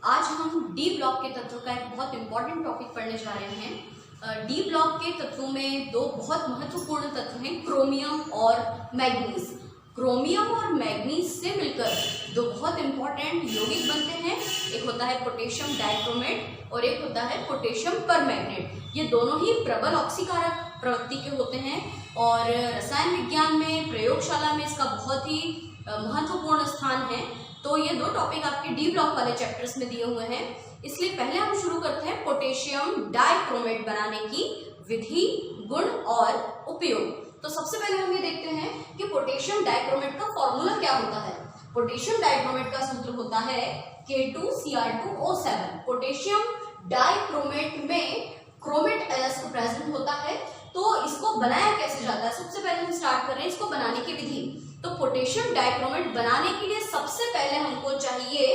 आज हम D block के तत्वों का एक बहुत इंपॉर्टेंट टॉपिक पढ़ने जा रहे हैं। डी ब्लॉक के तत्वों में दो बहुत महत्वपूर्ण तत्व हैं, क्रोमियम और मैग्नीज। क्रोमियम और मैग्नीज से मिलकर दो बहुत इंपॉर्टेंट यौगिक बनते हैं। एक होता है पोटेशियम डाइक्रोमेट और एक होता है पोटेशियम परमैंगनेट। ये दोनों ही प्रबल ऑक्सीकारक प्रवृत्ति के होते हैं और रसायन विज्ञान में प्रयोगशाला में इसका बहुत ही महत्वपूर्ण स्थान है। तो ये दो टॉपिक आपके डी ब्लॉक वाले चैप्टर्स में दिए हुए हैं, इसलिए पहले हम शुरू करते हैं पोटेशियम डाइक्रोमेट बनाने की विधि, गुण और उपयोग। तो सबसे पहले हम ये देखते हैं कि पोटेशियम डाइक्रोमेट का फॉर्मूला क्या होता है। पोटेशियम डाइक्रोमेट का सूत्र होता है K2Cr2O7। पोटेशियम डाइक्रोमेट में क्रोमेट अयस्क प्रेजेंट होता है। तो इसको बनाया कैसे जाता है, सबसे पहले हम स्टार्ट कर रहे हैं इसको बनाने की विधि। तो पोटेशियम डाइक्रोमेट बनाने के लिए सबसे पहले हमको चाहिए,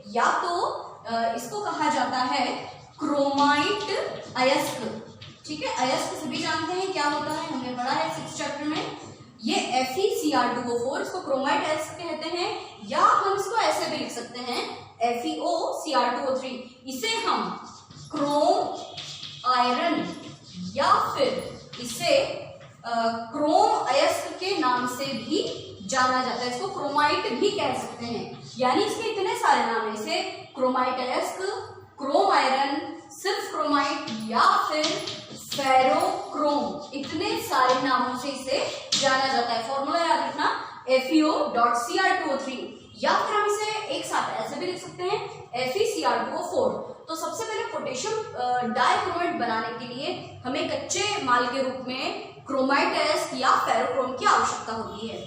या तो इसको कहा जाता है क्रोमाइट अयस्क। ठीक है, अयस्क सभी जानते हैं क्या होता है, हमने पढ़ा है 6th चैप्टर में। ये FeCr2O4 इसको क्रोमाइट अयस्क कहते हैं, या हम इसको ऐसे भी लिख सकते हैं FeOCr2O3। इसे हम क्रोम आयरन या फिर इसे क्रोम अयस्क के नाम से भी जाना जाता है। इसको क्रोमाइट भी कह सकते हैं, यानी इसके इतने सारे नाम हैं। इसे क्रोमाइट अयस्क, क्रोम आयरन, सिर्फ क्रोमाइट या फिर फेरोक्रोम, इतने सारे नामों से इसे जाना जाता है। फॉर्मूला याद रखना FeO.Cr2O3, या फिर हम इसे एक साथ ऐसे भी लिख सकते हैं FeCr2O4। तो सबसे पहले पोटेशियम डाइक्रोमेट बनाने के लिए हमें कच्चे माल के रूप में क्रोमाइट अयस्क या फेरोक्रोम की आवश्यकता होती है।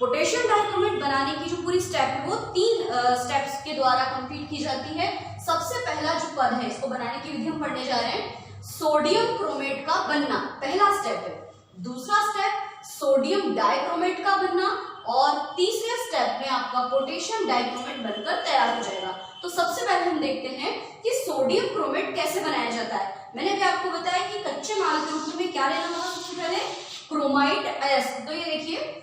पोटेशियम डाइक्रोमेट बनाने की जो पूरी स्टेप है वो 3 स्टेप्स के द्वारा कंप्लीट की जाती है। सबसे पहला जो पद है, इसको बनाने की विधि हम पढ़ने जा रहे हैं, सोडियम क्रोमेट का बनना पहला स्टेप है। दूसरा स्टेप सोडियम डाइक्रोमेट का बनना, और तीसरे स्टेप में आपका पोटेशियम डाइक्रोमेट बनकर तैयार हो जाएगा। तो सबसे पहले हम देखते हैं कि सोडियम क्रोमेट कैसे बनाया जाता है। मैंने भी आपको बताया कि कच्चे माल के रूप में क्या लेना होगा, सबसे पहले क्रोमाइट अयस्क। तो ये देखिए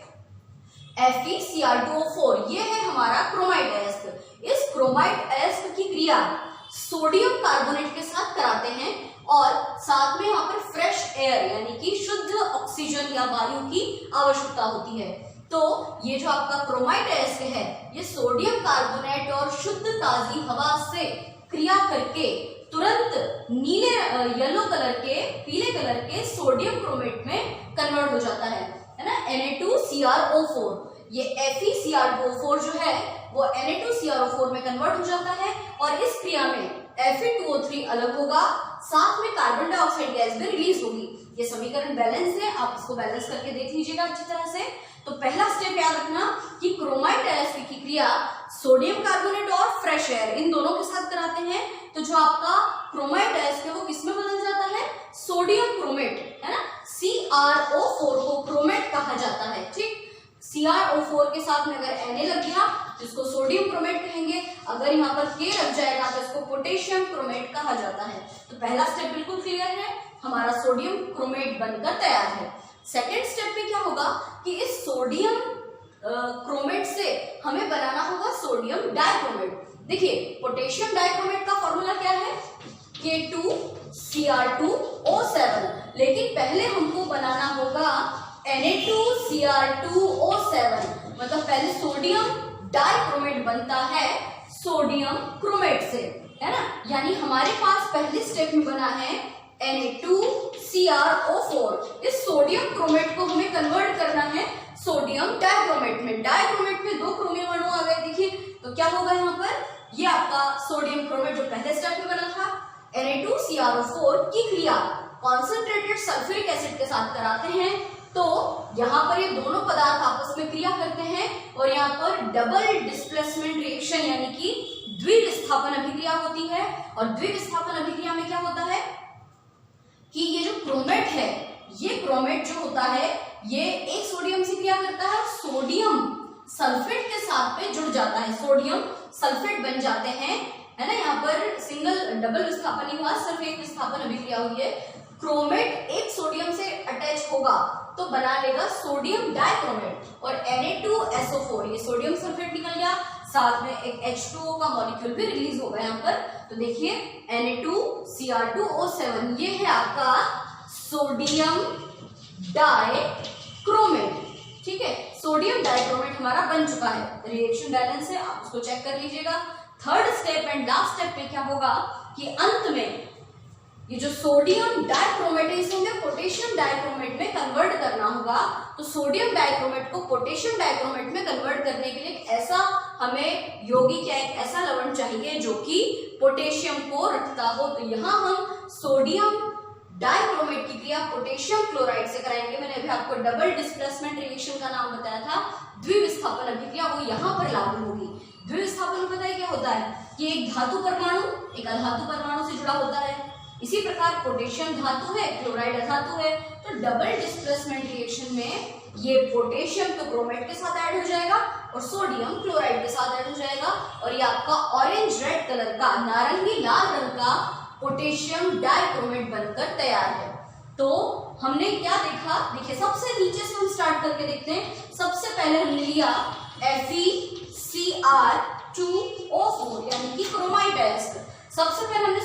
FeCr2O4, ये है हमारा क्रोमाइट अयस्क। इस क्रोमाइट अयस्क की क्रिया सोडियम कार्बोनेट के साथ कराते हैं और साथ में यहाँ पर फ्रेश एयर यानी कि शुद्ध ऑक्सीजन या वायु की आवश्यकता होती है। तो ये जो आपका क्रोमाइट अयस्क है, ये सोडियम कार्बोनेट और शुद्ध ताजी हवा से क्रिया करके तुरंत नीले येलो कलर के, पीले कलर के सोडियम क्रोमेट में कन्वर्ट हो जाता है ना, Na2CrO4। ये FeCr2O4 जो है वो Na2CrO4 में कन्वर्ट हो जाता है और इस क्रिया में Fe2O3 अलग होगा, साथ में कार्बन डाइऑक्साइड गैस भी रिलीज होगी। ये समीकरण बैलेंस है, आप इसको बैलेंस करके देख लीजिएगा अच्छी तरह से। तो पहला स्टेप याद रखना कि क्रोमाइट अयस्क की क्रिया सोडियम कार्बोनेट और फ्रेश एयर इन दोनों के साथ कराते हैं। तो जो आपका क्रोमाइट अयस्क है वो किसमें बदल जाता है, सोडियम क्रोमेट, है ना। CrO4 को क्रोमेट कहा जाता है। ठीक, CrO4 के साथ में अगर Na लग गया तो इसको सोडियम क्रोमेट कहेंगे, अगर यहाँ पर K लग जाएगा तो इसको पोटेशियम क्रोमेट कहा जाता है। तो पहला स्टेप बिल्कुल क्लियर है, हमारा सोडियम क्रोमेट बनकर तैयार है। सेकेंड स्टेप में क्या होगा कि इस सोडियम क्रोमेट से हमें बनाना होगा सोडियम डाइक्रोमेट। देखिए पोटेशियम डाइक्रोमेट का फॉर्मूला क्या है, K2Cr2O7, लेकिन पहले हमको बनाना होगा Na2Cr2O7, मतलब पहले सोडियम डाइक्रोमेट बनता है सोडियम क्रोमेट से, है ना। यानी हमारे पास पहले स्टेप में बना है Na2CrO4। इस सोडियम क्रोमेट को हमें कन्वर्ट करना है सोडियम डाइक्रोमेट में। डाइक्रोमेट में 2 क्रोमियम अणु आ गए, देखिए। तो क्या होगा यहाँ पर, ये आपका सोडियम क्रोमेट जो पहले स्टेप में बना था Na2CrO4 की क्रिया कॉन्सेंट्रेटेड सल्फ्यूरिक एसिड के साथ कराते हैं। तो यहाँ पर ये दोनों पदार्थ आपस में क्रिया करते हैं और यहाँ पर डबल डिस्प्लेसमेंट रिएक्शन यानी कि द्विविस्थापन अभिक्रिया होती है। और द्विविस्थापन अभिक्रिया में क्या होता है कि ये जो क्रोमेट है, ये क्रोमेट जो होता है ये एक सोडियम से क्रिया करता है, सोडियम सल्फेट के साथ में जुड़ जाता है, सोडियम सल्फेट बन जाते हैं, है ना। यहाँ पर सिंगल डबल विस्थापन नहीं हुआ, सिर्फ एक विस्थापन अभिक्रिया हुई है। क्रोमेट एक सोडियम से अटैच होगा तो बना लेगा सोडियम डाइक्रोमेट, और Na2SO4 ये सोडियम सल्फेट निकल गया, साथ में एक H2O का मॉलिक्यूल भी रिलीज होगा यहाँ पर। तो देखिए Na2Cr2O7 ये है आपका सोडियम डाइक्रोमेट। ठीक है, सोडियम डाइक्रोमेट हमारा बन चुका है, रिएक्शन बैलेंस है, आप उसको चेक कर लीजिएगा। Third step and last step में क्या होगा कि अंत में ये जो सोडियम डाइक्रोमेट है इसे हमें पोटेशियम डाइक्रोमेट में कन्वर्ट करना होगा। तो सोडियम डाइक्रोमेट को पोटेशियम डाइक्रोमेट में कन्वर्ट करने के लिए ऐसा हमें यौगिक या एक ऐसा लवण चाहिए जो कि पोटेशियम को रखता हो। तो यहाँ हम सोडियम डाइक्रोमेट की क्रिया पोटेशियम क्लोराइड से कराएंगे। मैंने अभी आपको डबल डिस्प्लेसमेंट रिएक्शन का नाम बताया था, द्विविस्थापन अभिक्रिया, वो यहाँ पर लागू होगी। द्विविस्थापन पता है क्या होता है कि एक धातु परमाणु एक अधातु परमाणु से जुड़ा होता है। इसी प्रकार पोटेशियम धातु है, क्लोराइड अधातु है, तो डबल डिस्प्लेसमेंट रिएक्शन में ये पोटेशियम तो क्रोमेट के साथ ऐड हो जाएगा और सोडियम क्लोराइड के साथ ऐड हो जाएगा और ये आपका ऑरेंज रेड कलर का, नारंगी लाल रंग का पोटेशियम डाइक्रोमेट बनकर तैयार है। तो हमने क्या देखा, देखिए सबसे नीचे से हम स्टार्ट करके देखते हैं। सबसे पहले हमने लिया FeCr2O4 यानी कि क्रोमाइट एसिड। सबसे पहले हमने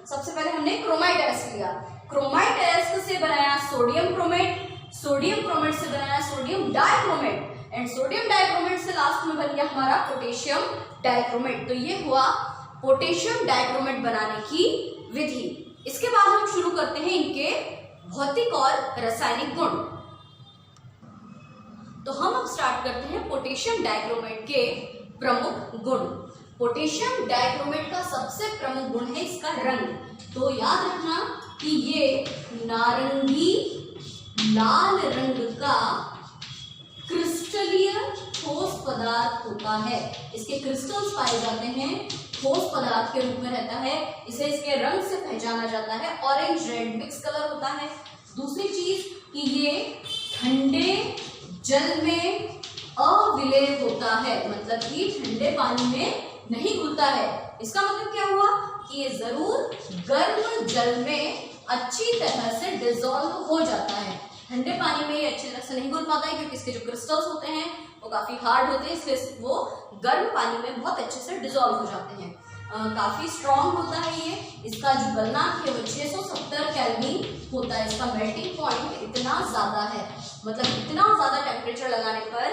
सबसे पहले हमने क्रोमाइट एसिड लिया। क्रोमाइट एसिड से बनाया सोडियम क्रोमेट, सोडियम क्रोमेट से बनाया sodium dichromate and sodium dichromate से लास्ट में बन गया हमारा पोटेशियम डाइक्रोमेट। तो ये हुआ पोटेशियम डाइक्रोमेट बनाने की विधि। इसके बाद हम शुरू करते हैं इनके भौतिक और रासायनिक गुण। तो हम अब स्टार्ट करते हैं पोटेशियम डाइक्रोमेट के प्रमुख गुण। पोटेशियम डाइक्रोमेट का सबसे प्रमुख गुण है इसका रंग। तो याद रखना कि ये नारंगी लाल रंग का क्रिस्टलीय ठोस पदार्थ होता है। इसके क्रिस्टल्स पाए जाते हैं, ठोस पदार्थ के रूप में रहता है। इसे इसके रंग से पहचाना जाता है, ऑरेंज रेड मिक्स कलर होता है। दूसरी चीज कि ये ठंडे जल में अविलेय होता है, मतलब कि ठंडे पानी में नहीं घुलता है। इसका मतलब क्या हुआ कि ये जरूर गर्म जल में अच्छी तरह से डिसॉल्व हो जाता है। ठंडे पानी में ये अच्छी तरह से नहीं घुल पाता है क्योंकि इसके जो क्रिस्टल्स होते हैं वो काफी हार्ड होते हैं, इसलिए वो गर्म पानी में बहुत अच्छे से डिसॉल्व हो जाते हैं। काफी स्ट्रॉन्ग होता है ये। इसका जो गलनांक है वो 670 केल्विन होता है। इसका मेल्टिंग पॉइंट इतना ज्यादा है, मतलब इतना ज्यादा टेम्परेचर लगाने पर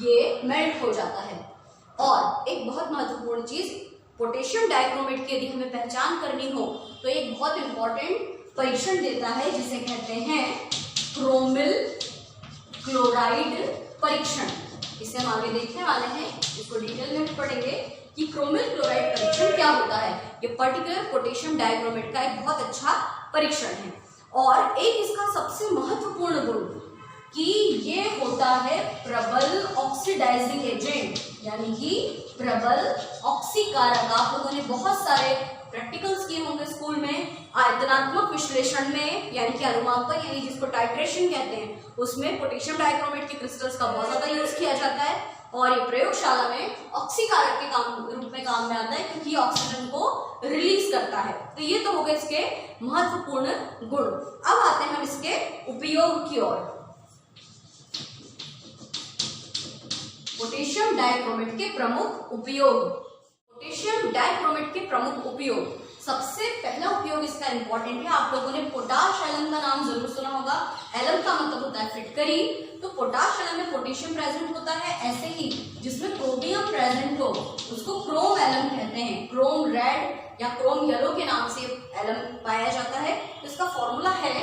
ये मेल्ट हो जाता है। और एक बहुत महत्वपूर्ण चीज, पोटेशियम डाइक्रोमेट की यदि हमें पहचान करनी हो तो एक बहुत इंपॉर्टेंट परीक्षण देता है जिसे कहते हैं क्रोमिल क्लोराइड परीक्षण। इसे हम आगे देखने वाले हैं, इसको डिटेल में पढ़ेंगे कि क्रोमिल क्लोराइड परीक्षण क्या होता है। ये पर्टिकुलर पोटेशियम डाइक्रोमेट का एक बहुत अच्छा परीक्षण है। और एक इसका सबसे महत्वपूर्ण गुण कि ये होता है प्रबल ऑक्सीडाइजिंग एजेंट, यानी कि प्रबल ऑक्सीकारक। आप लोगों ने बहुत सारे प्रैक्टिकल्स किए होंगे स्कूल में, आयतनात्मक विश्लेषण में, यानी कि अनुमापन, यानी जिसको टाइट्रेशन कहते हैं, उसमें पोटेशियम डाइक्रोमेट के क्रिस्टल्स का बहुत ज्यादा यूज किया जाता है और ये प्रयोगशाला में ऑक्सीकारक के रूप में काम में आता है क्योंकि ये ऑक्सीजन को रिलीज करता है। तो ये तो हो गए इसके महत्वपूर्ण गुण। अब आते हैं हम इसके उपयोग की ओर। पोटेशियम डाइक्रोमेट के प्रमुख उपयोग। पोटेशियम डाइक्रोमेट के प्रमुख उपयोग, सबसे पहला उपयोग इसका इंपॉर्टेंट है। आप लोगों ने पोटाश एलम का नाम जरूर सुना होगा। एलम का मतलब होता है फिटकरी। तो पोटाश एलम में पोटेशियम प्रेजेंट होता है, ऐसे ही जिसमें क्रोमियम प्रेजेंट हो उसको क्रोम एलम कहते हैं। क्रोम रेड या क्रोम येलो के नाम से एलम पाया जाता है। इसका फॉर्मूला है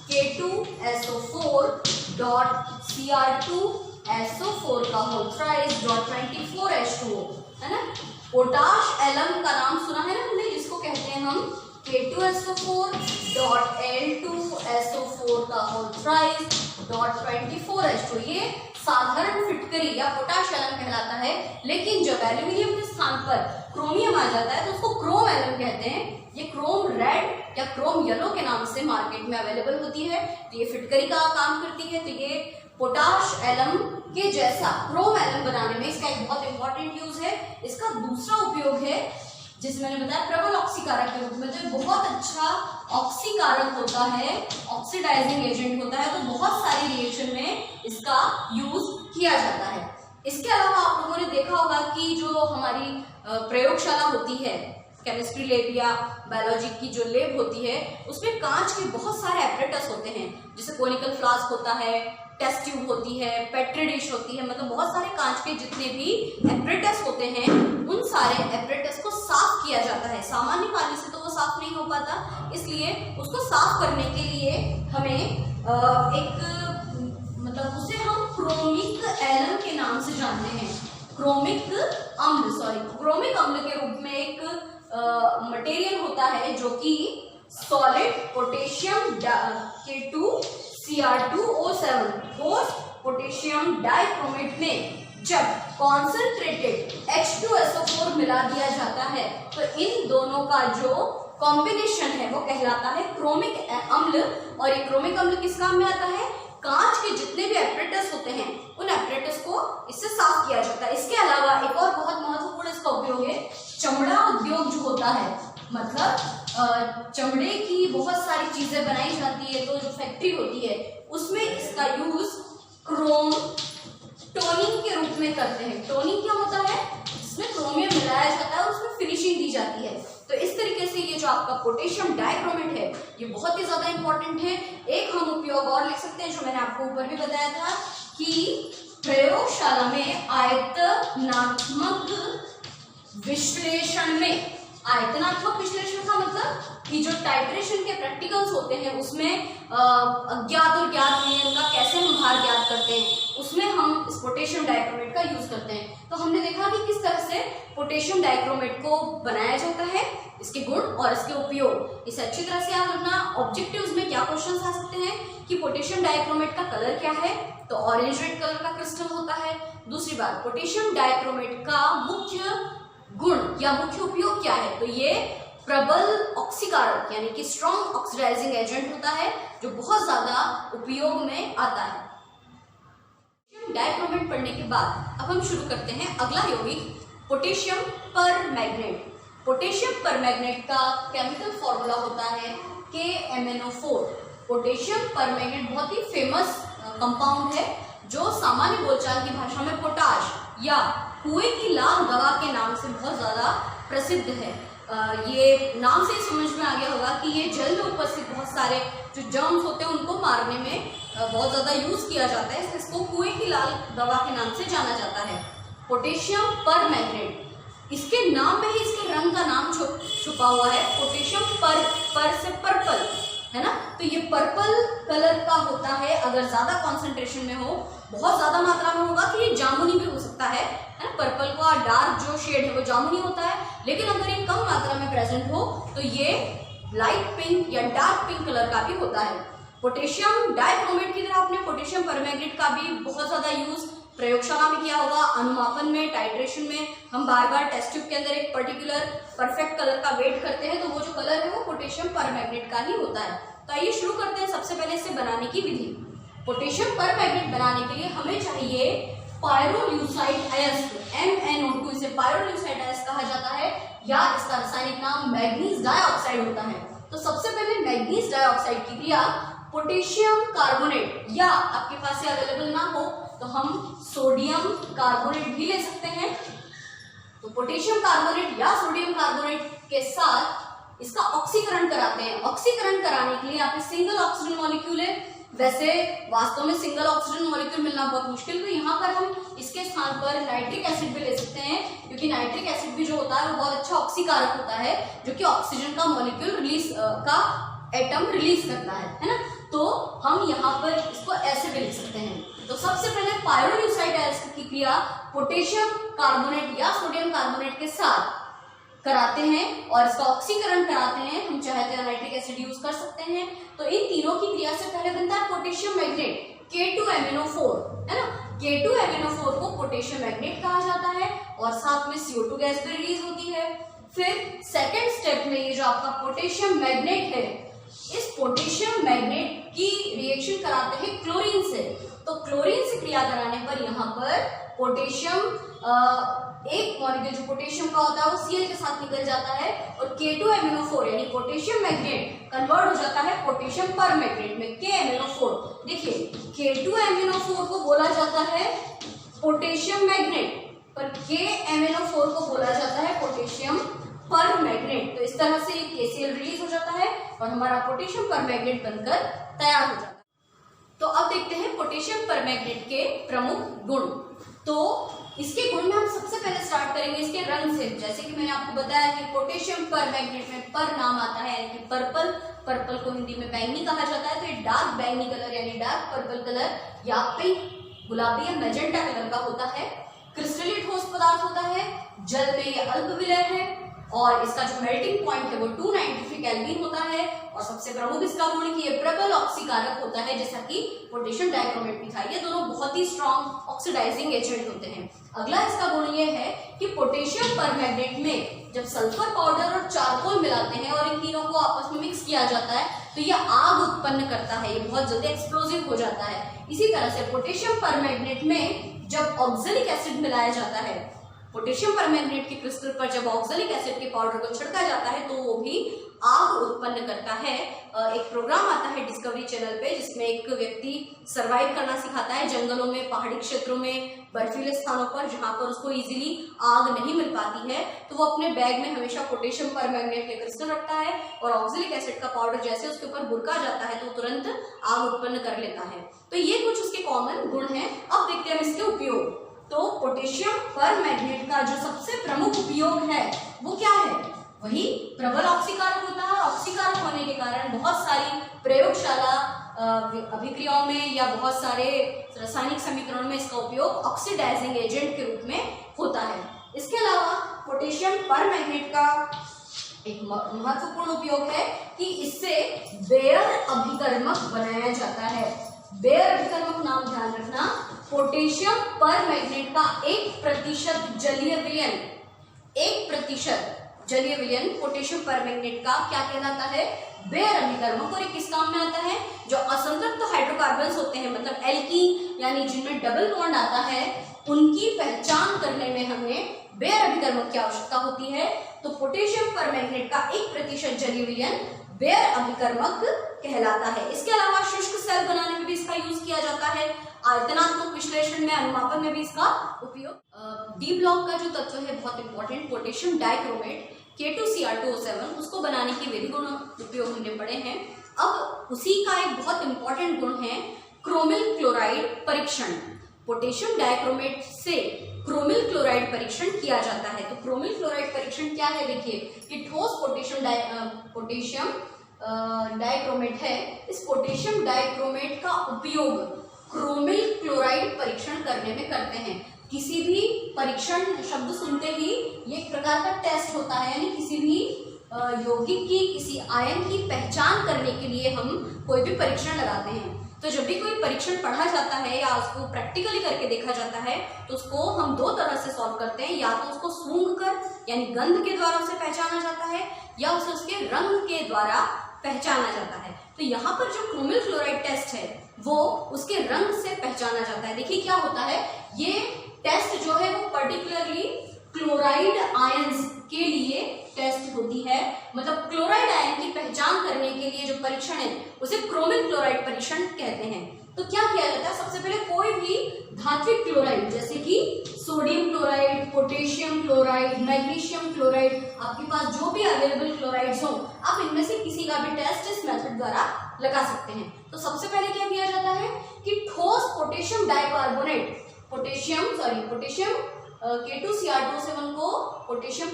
K2SO4.Cr2SO4 का होल थ्राइस .24H2O, है ना। पोटाश एलम का नाम सुना है ना हमने, जिसको कहते हैं हम K2SO4.L2SO4 का होल थ्राइस .24H2O। ये साधारण फिटकरी या पोटाश एलम कहलाता है, लेकिन जब एल्यूमिनियम के स्थान पर क्रोमियम आ जाता है तो उसको क्रोम एलम कहते हैं। ये क्रोम रेड या क्रोम येलो के नाम से मार्केट में अवेलेबल होती है। तो ये फिटकरी का काम करती है। तो ये पोटाश एलम के जैसा क्रोम एलम बनाने में इसका एक बहुत इंपॉर्टेंट यूज है। इसका दूसरा उपयोग है जिसमें मैंने बताया प्रबल ऑक्सीकारक के रूप में। जो बहुत अच्छा ऑक्सीकारक होता है, ऑक्सीडाइजिंग एजेंट होता है, तो बहुत सारी रिएक्शन में इसका यूज किया जाता है। इसके अलावा आप लोगों ने देखा होगा कि जो हमारी प्रयोगशाला होती है, केमिस्ट्री लैब या बायोलॉजी की जो लैब होती है, उसमें कांच के बहुत सारे एपरेटस होते हैं, जैसे कोनिकल फ्लास्क होता है, टेस्ट ट्यूब होती है, पेट्री डिश होती है, मतलब बहुत सारे कांच के जितने भी एपरेटस होते हैं उन सारे एपरेटस को साफ किया जाता है। सामान्य पानी से तो वो साफ नहीं हो पाता, इसलिए उसको साफ करने के लिए हमें मतलब उसे हम क्रोमिक एलम के नाम से जानते हैं। क्रोमिक अम्ल के रूप में एक मटेरियल होता है जो कि सॉलिड पोटेशियम K2Cr2O7 ठोस पोटेशियम डाइक्रोमेट में जब कॉन्सेंट्रेटेड H2SO4 मिला दिया जाता है तो इन दोनों का जो कॉम्बिनेशन है वो कहलाता है क्रोमिक अम्ल। और ये क्रोमिक अम्ल किस काम में आता है? कांच के जितने भी एपरेटस होते हैं उन एपरेटस को इससे साफ किया जाता है। इसके अलावा एक और बहुत महत्वपूर्ण इसका उपयोग है, चमड़ा उद्योग जो होता है, मतलब चमड़े की बहुत सारी चीजें बनाई जाती है, तो जो फैक्ट्री होती है उसमें इसका यूज क्रोम टोनिंग के रूप में करते हैं। टोनिंग क्या होता है? इसमें क्रोमियम मिलाया जाता है और उसमें फिनिशिंग दी जाती है। तो इस तरीके से ये जो आपका पोटेशियम डाइक्रोमेट है ये बहुत ही ज्यादा इंपॉर्टेंट है। एक हम उपयोग और लिख सकते हैं जो मैंने आपको ऊपर भी बताया था कि प्रयोगशाला में आयतनात्मक विश्लेषण में, आयतनात्मक विश्लेषण का मतलब कि जो टाइट्रेशन के प्रैक्टिकल्स होते हैं उसमें अज्ञात और ज्ञात विलयन का कैसे हम भार ज्ञात करते हैं, उसमें हम इस पोटेशियम डाइक्रोमेट का यूज करते हैं। तो हमने देखा कि किस तरह से पोटेशियम डाइक्रोमेट को बनाया जाता है, इसके गुण और इसके उपयोग, इसे अच्छी तरह से याद रखना। ऑब्जेक्टिव्स में क्या क्वेश्चन आ सकते हैं कि पोटेशियम डाइक्रोमेट का कलर क्या है, तो ऑरेंज रेड कलर का क्रिस्टल होता है। दूसरी बात, पोटेशियम डाइक्रोमेट का मुख्य गुण या मुख्य उपयोग क्या है, तो ये प्रबल ऑक्सीकारक यानी कि स्ट्रॉन्ग ऑक्सीडाइजिंग एजेंट होता है जो बहुत ज्यादा उपयोग में आता है। डाइक्रोमेट पढ़ने के बाद अब हम शुरू करते हैं अगला यौगिक पोटेशियम परमैंगनेट। पोटेशियम परमैंगनेट का केमिकल फॉर्मूला होता है KMnO4। पोटेशियम परमैंगनेट बहुत ही फेमस कंपाउंड है जो सामान्य बोलचाल की भाषा में पोटाश या कुएं की लाल दवा के नाम से बहुत ज्यादा प्रसिद्ध है। ये नाम से समझ में आ गया होगा कि ये जल में उपस्थित बहुत सारे जो जर्म्स होते हैं उनको मारने में बहुत ज्यादा यूज किया जाता है, इसको कुएं की लाल दवा के नाम से जाना जाता है। पोटेशियम परमैंगनेट, इसके नाम में ही इसके रंग का नाम छुपा हुआ है। पोटेशियम पर से पर्पल है ना, तो ये पर्पल कलर का होता है। अगर ज्यादा कॉन्सेंट्रेशन में हो, बहुत ज्यादा मात्रा में होगा तो ये जामुनी भी हो सकता है ना। पर्पल का डार्क जो शेड है वो जामुनी होता है, लेकिन अगर ये कम मात्रा में प्रेजेंट हो तो ये लाइट पिंक या डार्क पिंक कलर का भी होता है। पोटेशियम डाइक्रोमेट की तरह आपने पोटेशियम परमैंगनेट का भी बहुत ज्यादा यूज प्रयोगशाला में किया होगा, अनुमापन में, टाइट्रेशन में। हम बार बार टेस्ट ट्यूब के अंदर एक पर्टिकुलर परफेक्ट कलर का वेट करते हैं, तो वो जो कलर है वो पोटेशियम परमैंगनेट का ही होता है। तो आइए शुरू करते हैं सबसे पहले इसे बनाने की विधि। पोटेशियम परमैंगनेट बनाने के लिए हमें चाहिए पायरोल्यूसाइड अयस्क, MnO2, इसे पायरोल्यूसाइड अयस्क कहा जाता है या इसका रासायनिक नाम मैग्नीज डाइऑक्साइड होता है। तो सबसे पहले मैग्नीज डाइऑक्साइड की क्रिया पोटेशियम कार्बोनेट, या आपके पास से अवेलेबल ना हो तो हम सोडियम कार्बोनेट भी ले सकते हैं। तो पोटेशियम कार्बोनेट या सोडियम कार्बोनेट के साथ इसका ऑक्सीकरण कराते हैं। ऑक्सीकरण कराने के लिए यहाँ पे सिंगल ऑक्सीजन मॉलिक्यूल है, वैसे वास्तव में सिंगल ऑक्सीजन मॉलिक्यूल मिलना बहुत मुश्किल, तो यहाँ पर हम इसके स्थान पर नाइट्रिक एसिड भी ले सकते हैं, क्योंकि नाइट्रिक एसिड भी जो होता है वो बहुत अच्छा ऑक्सीकारक होता है, जो कि ऑक्सीजन का मॉलिक्यूल रिलीज का एटम रिलीज करता है ना। तो हम यहाँ पर इसको ऐसे भी लिख सकते हैं। तो सबसे पहले पायरोल्यूसाइड अयस्क की क्रिया पोटेशियम कार्बोनेट या सोडियम कार्बोनेट के साथ कराते हैं और इसका ऑक्सीकरण कराते हैं। हम चाहे तो नाइट्रिक एसिड यूज कर सकते हैं। तो इन तीनों की क्रिया से पहले बनता है पोटेशियम मैग्नेट K2MnO4, है ना। K2MnO4 को पोटेशियम मैग्नेट कहा जाता है और साथ में CO2 गैस भी रिलीज होती है। फिर सेकेंड स्टेप में ये जो आपका पोटेशियम मैग्नेट है, इस पोटेशियम मैग्नेट की रिएक्शन कराते हैं क्लोरीन से। तो क्लोरीन से क्रिया कराने पर यहाँ पर पोटेशियम एक मॉलिक्यूल जो पोटेशियम का होता है वो Cl के साथ निकल जाता है और K2MnO4 यानी पोटेशियम मैग्नेट कन्वर्ट हो जाता है पोटेशियम परमैंगनेट में KMnO4। देखिए K2MnO4 को बोला जाता है पोटेशियम मैग्नेट, पर KMnO4 को बोला जाता है पोटेशियम पर मैग्नेट। तो इस तरह से KCl रिलीज हो जाता है और हमारा पोटेशियम पर मैग्नेट बनकर तैयार हो जाता है। तो अब देखते हैं पोटेशियम पर मैग्नेट के प्रमुख गुण। तो इसके गुण में हम सबसे पहले स्टार्ट करेंगे इसके रंग से। जैसे कि मैंने आपको बताया कि पोटेशियम पर मैग्नेट में पर नाम आता है यानी कि पर्पल, पर्पल को हिंदी में बैंगनी कहा जाता है। तो ये डार्क बैंगनी कलर यानी डार्क पर्पल कलर या पिंक, गुलाबी या मैजेंटा कलर का होता है। क्रिस्टलीय ठोस पदार्थ होता है, जल में ये अल्प विलय है और इसका जो मेल्टिंग पॉइंट है वो 293 केल्विन होता है। और सबसे प्रमुख इसका गुण कि ये प्रबल ऑक्सीकारक होता है, जैसा कि पोटेशियम डाइक्रोमेट भी था। ये दोनों बहुत ही स्ट्रॉन्ग ऑक्सीडाइजिंग एजेंट होते हैं। अगला इसका गुण ये है कि पोटेशियम परमैग्नेट में जब सल्फर पाउडर और चारकोल मिलाते हैं और इन तीनों को आपस में मिक्स किया जाता है तो ये आग उत्पन्न करता है, ये बहुत जल्दी एक्सप्लोजिव हो जाता है। इसी तरह से पोटेशियम परमैग्नेट में जब ऑक्सैलिक एसिड मिलाया जाता है, पोटेशियम परमैंगनेट के क्रिस्टल पर जब ऑक्सैलिक एसिड के पाउडर को छिड़का जाता है तो वो भी आग उत्पन्न करता है। एक प्रोग्राम आता है डिस्कवरी चैनल पे जिसमें एक व्यक्ति सरवाइव करना सिखाता है जंगलों में, पहाड़ी क्षेत्रों में, बर्फीले स्थानों पर जहां पर उसको इजीली आग नहीं मिल पाती है। तो वो अपने बैग में हमेशा पोटेशियम परमैंगनेट के क्रिस्टल रखता है और ऑक्सैलिक एसिड का पाउडर जैसे उसके ऊपर बुरका जाता है तो तुरंत आग उत्पन्न कर लेता है। तो ये कुछ उसके कॉमन गुण हैं। अब देखते हैं इसके उपयोग। तो पोटेशियम परमैंगनेट का जो सबसे प्रमुख उपयोग है वो क्या है? वही प्रबल ऑक्सीकारक होता है। ऑक्सीकारक होने के कारण बहुत सारी प्रयोगशाला अभिक्रियाओं में या बहुत सारे रासायनिक समीकरणों में इसका उपयोग ऑक्सीडाइजिंग एजेंट के रूप में होता है। इसके अलावा पोटेशियम परमैंगनेट का एक महत्वपूर्ण उपयोग है कि इससे बेयर अभिकर्मक बनाया जाता है। बेयर अभिकर्मक नाम ध्यान रखना। पोटेशियम परमैंगनेट का 1% जलीय विलयन, 1% जलीय विलयन पोटेशियम परमैंगनेट का क्या कहलाता है? बेयर अभिकर्मक। और ये किस काम में आता है? जो असंतृप्त हाइड्रोकार्बन्स होते हैं मतलब एल्कीन यानी जिनमें डबल बॉन्ड आता है उनकी पहचान करने में हमें बेयर अभिकर्मक की आवश्यकता होती है। तो पोटेशियम परमैंगनेट का 1% जलीय विलयन बेयर अभिकर्मक कहलाता है। इसके अलावा शुष्क सेल बनाने में भी इसका यूज किया जाता है। आयतनात्मक विश्लेषण में, अनुमापन में भी इसका उपयोग। डी ब्लॉक का जो तत्व है बहुत इंपॉर्टेंट, पोटेशियम डाइक्रोमेट K2Cr2O7, उसको बनाने के विधि गुण उपयोग हमने पढ़े हैं। अब उसी का एक बहुत इंपॉर्टेंट गुण है क्रोमिल क्लोराइड परीक्षण। पोटेशियम डाइक्रोमेट से क्रोमिल क्लोराइड परीक्षण किया जाता है। तो क्रोमिल क्लोराइड परीक्षण क्या है? देखिए कि ठोस पोटेशियम डाइक्रोमेट है। इस पोटेशियम डाइक्रोमेट का उपयोग क्रोमिल क्लोराइड परीक्षण करने में करते हैं। किसी भी परीक्षण शब्द सुनते ही ये एक प्रकार का टेस्ट होता है, यानी किसी भी यौगिक की, किसी आयन की पहचान करने के लिए हम कोई भी परीक्षण लगाते हैं। तो जब भी कोई परीक्षण पढ़ा जाता है या उसको प्रैक्टिकली करके देखा जाता है तो उसको हम दो तरह से सॉल्व करते हैं। या तो उसको सूंघ कर यानी गंध के द्वारा उसे पहचाना जाता है या उसे उसके रंग के द्वारा पहचाना जाता है। तो यहाँ पर जो क्रोमिल क्लोराइड टेस्ट है वो उसके रंग से पहचाना जाता है। देखिए क्या होता है, ये टेस्ट जो है वो पर्टिकुलरली क्लोराइड आयंस के लिए टेस्ट होती है। मतलब क्लोराइड आयन की पहचान करने के लिए जो परीक्षण है उसे क्रोमिल क्लोराइड परीक्षण कहते हैं। तो क्या किया जाता है? सबसे पहले कोई भी धात्विक क्लोराइड जैसे कि sodium chloride, potassium chloride, magnesium chloride, आपके पास जो भी अवेलेबल क्लोराइड्स हो आप इनमें से किसी का भी टेस्ट इस मेथड द्वारा लगा सकते हैं। तो सबसे पहले क्या किया जाता है कि ठोस पोटेशियम डाइकार्बोनेट, पोटेशियम K2Cr2O7 को पोटेशियम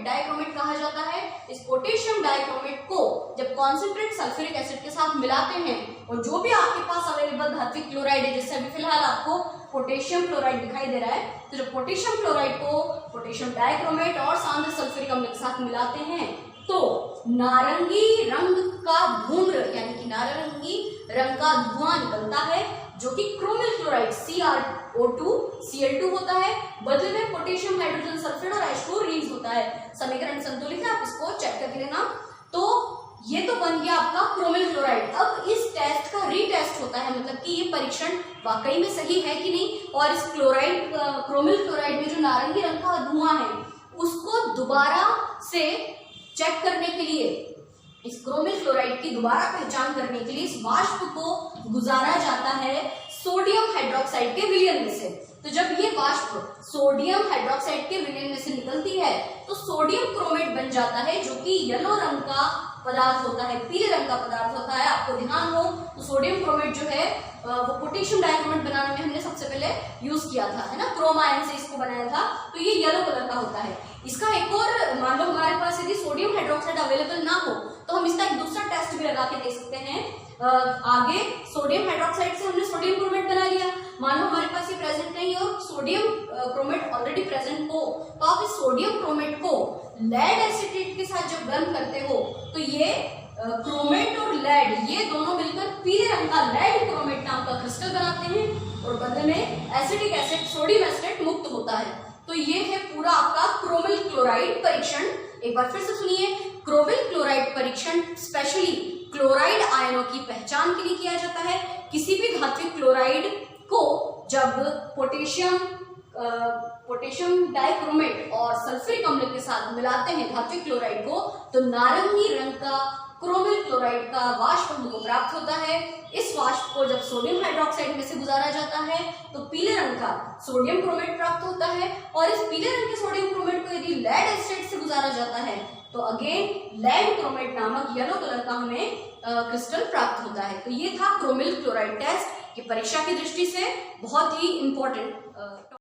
डाइक्रोमेट कहा जाता है। इस पोटेशियम डाइक्रोमेट को जब कॉन्सेंट्रेट सल्फ्यूरिक एसिड के साथ मिलाते हैं और जो भी आपके पास अवेलेबल धात्विक क्लोराइड है, जैसे अभी फिलहाल आपको पोटेशियम क्लोराइड दिखाई दे रहा है, तो जब पोटेशियम क्लोराइड को पोटेशियम डाइक्रोमेट और सांद्र सल्फ्यूरिक अम्ल के साथ मिलाते हैं तो नारंगी रंग का धूम्र यानी कि नारंगी रंग का धुआं निकलता है जो कि क्रोमिल क्लोराइड CrO2 Cl2 होता है। बदले में पोटेशियम हाइड्रोजन सल्फेट और H2O रिलीज होता है। समीकरण संतुलित है, आप इसको चेक कर लेना। तो ये तो बन गया आपका क्रोमिल क्लोराइड। अब इस टेस्ट का रीटेस्ट होता है, मतलब कि ये परीक्षण वाकई में सही है कि नहीं, और इस क्रोमिल क्लोराइड में जो नारंगी रंग का धुआं है उसको दोबारा से चेक करने के लिए, इस क्रोमिल क्लोराइड की दोबारा पहचान करने के लिए इस वाष्प को गुजारा जाता है सोडियम हाइड्रोक्साइड के विलयन में से। तो जब ये वाष्प सोडियम हाइड्रोक्साइड के विलयन में से निकलती है तो सोडियम क्रोमेट बन जाता है, जो कि येलो रंग का पदार्थ होता है, पीले रंग का पदार्थ होता है। आपको ध्यान हो तो सोडियम क्रोमेट जो है वो पोटेशियम डाइक्रोमेट बनाने में हमने सबसे पहले यूज किया था, है ना, क्रोम आयन से इसको बनाया था। तो ये येलो कलर का होता है। इसका एक और, मान लो हमारे पास यदि सोडियम हाइड्रोक्साइड अवेलेबल ना हो तो हम इसका एक दूसरा टेस्ट भी लगा के देख सकते हैं। आगे सोडियम हाइड्रोक्साइड से हमने सोडियम क्रोमेट बना लिया, मान लो हमारे पास ये प्रेजेंट नहीं है और सोडियम क्रोमेट ऑलरेडी प्रेजेंट हो, तो आप इस सोडियम क्रोमेट को लेड एसिटेट के साथ जब गर्म करते हो तो ये क्रोमेट और लेड ये दोनों मिलकर पीले रंग का लेड क्रोमेट नाम का क्रिस्टल बनाते हैं और बदले में एसिटिक एसिड सोडियम एसिटेट मुक्त होता है। तो ये है पूरा आपका क्रोमिल क्लोराइड परीक्षण। एक बार फिर से सुनिए, क्रोमिल क्लोराइड परीक्षण स्पेशली क्लोराइड आयनों की पहचान के लिए किया जाता है। किसी भी धात्विक क्लोराइड को जब पोटेशियम डाइक्रोमेट और सल्फ्यूरिक अम्ल के साथ मिलाते हैं धात्विक क्लोराइड को, तो नारंगी रंग का क्रोमिल क्लोराइड का वाष्प हमको प्राप्त होता है। इस वाष्प को जब सोडियम हाइड्रोक्साइड में से गुजारा जाता है तो पीले रंग का सोडियम क्रोमेट प्राप्त होता है, और इस पीले रंग के सोडियम क्रोमेट को यदि लेड एसिड से गुजारा जाता है तो अगेन लेड क्रोमेट नामक येलो कलर का हमें क्रिस्टल प्राप्त होता है। तो ये था क्रोमिल क्लोराइड टेस्ट, कि परीक्षा की दृष्टि से बहुत ही इंपॉर्टेंट